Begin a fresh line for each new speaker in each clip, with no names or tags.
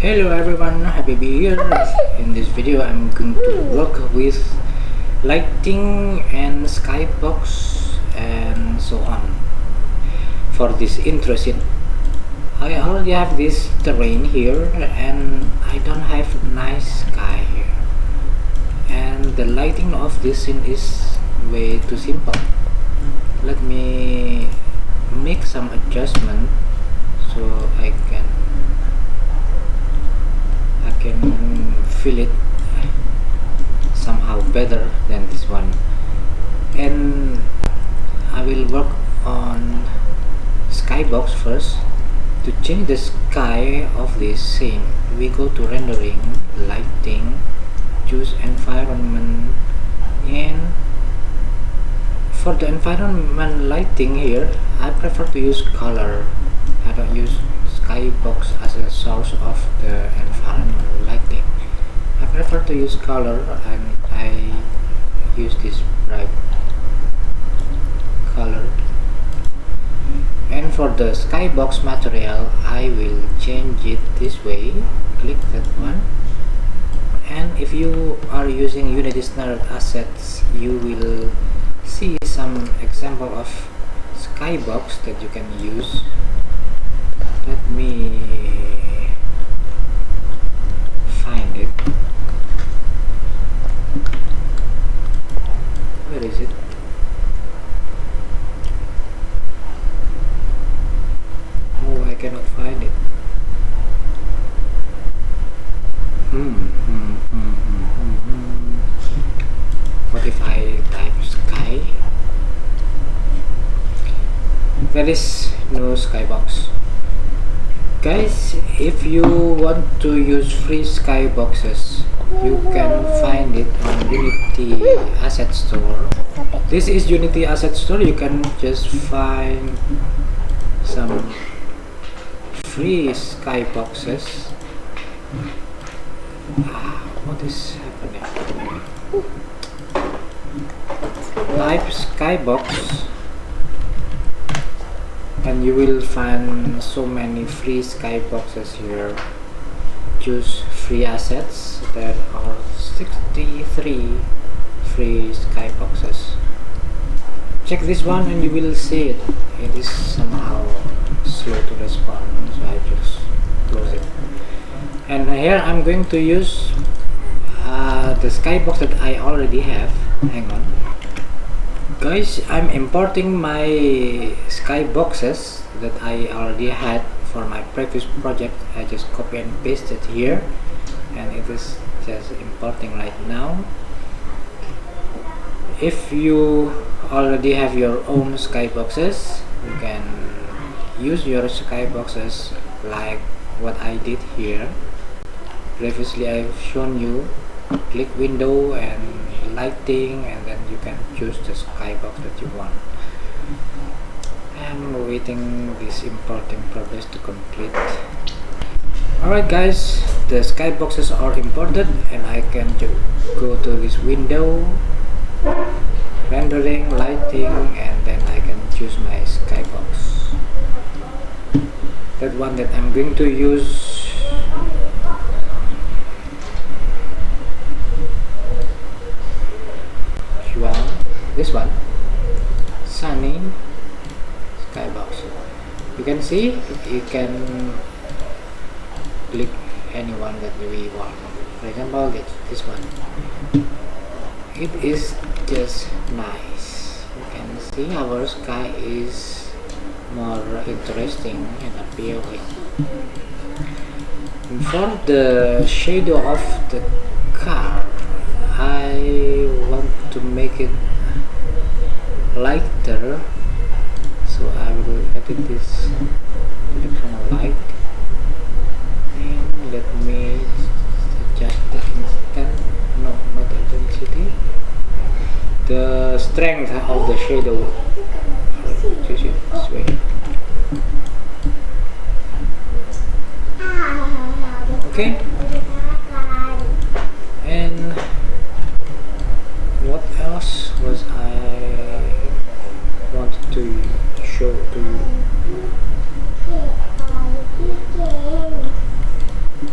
Hello everyone, happy be here. In this video I'm going to work with lighting and skybox and so on. For this intro scene, I already have this terrain here and I don't have nice sky here. And the lighting of this scene is way too simple. Let me make some adjustment so I can feel it somehow better than this one, and I will work on skybox first. To change the sky of this scene, we go to rendering, lighting, choose environment, and for the environment lighting here I prefer to use color. I don't use skybox as a source of the environment lighting. I prefer to use color and I use this bright color. And for the skybox material I will change it this way. Click that one, and if you are using Unity standard assets you will see some example of skybox that you can use. Let me find it. Where is it? Oh, I cannot find it. What if I type sky? There is no skybox. Guys, if you want to use free skyboxes, you can find it on Unity Asset Store. This is Unity Asset Store. You can just find some free skyboxes. What is happening? Type skybox and you will find so many free skyboxes here. Choose free assets. There are 63 free skyboxes. Check this one and you will see it. It is somehow slow to respond, so I just close it. And here I'm going to use the skybox that I already have. Hang on. Guys, I'm importing my skyboxes that I already had for my previous project. I just copy and paste it here and it is just importing right now. If you already have your own skyboxes, you can use your skyboxes like what I did here. Previously I've shown you. Click window and lighting and then you can choose the skybox that you want. I'm waiting this importing progress to complete. Alright guys, the skyboxes are imported and I can go to this window, rendering, lighting, and then I can choose my skybox. That one that I'm going to use, this one, sunny skybox. You can see you can click anyone that we want. For example, this one. It is just nice. You can see our sky is more interesting and appealing. And for the shadow of the car, I want to make it lighter, so I will edit this directional light and let me adjust the not intensity, the strength of the shadow. Choose it this way. Okay, and what else was I wanted to show to you?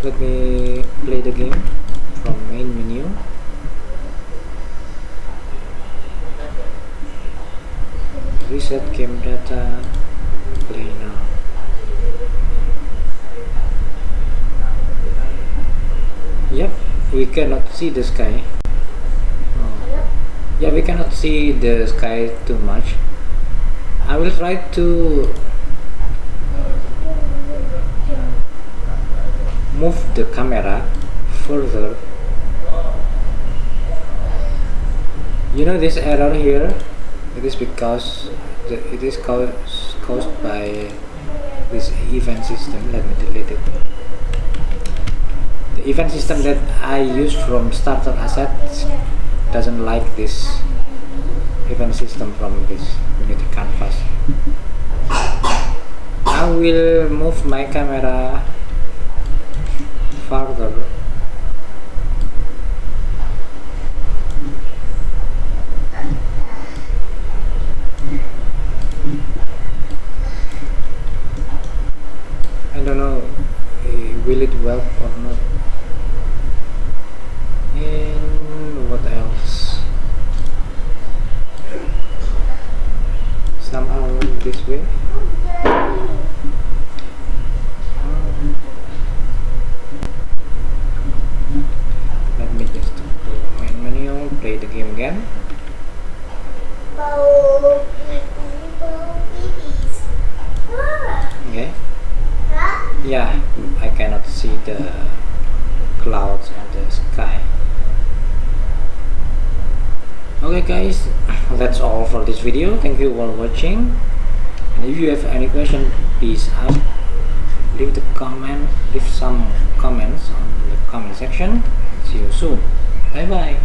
let me play the game from main menu. Reset game data, play now. Yep, we cannot see the sky. Oh. Yeah, we cannot see the sky too much. I will try to move the camera further. You know this error here? It is because it is caused by this event system. Let me delete it. The event system that I use from starter assets doesn't like this event system from this Unity canvas. I will move my camera farther. I don't know, will it work or not? And what else? Somehow this way. Let me just go to main menu, play the game again. Okay. Yeah, I cannot see the clouds and the sky. Okay guys, that's all for this video. Thank you for watching, and if you have any question, please ask. Leave some comments on the comment section. See you soon. Bye bye.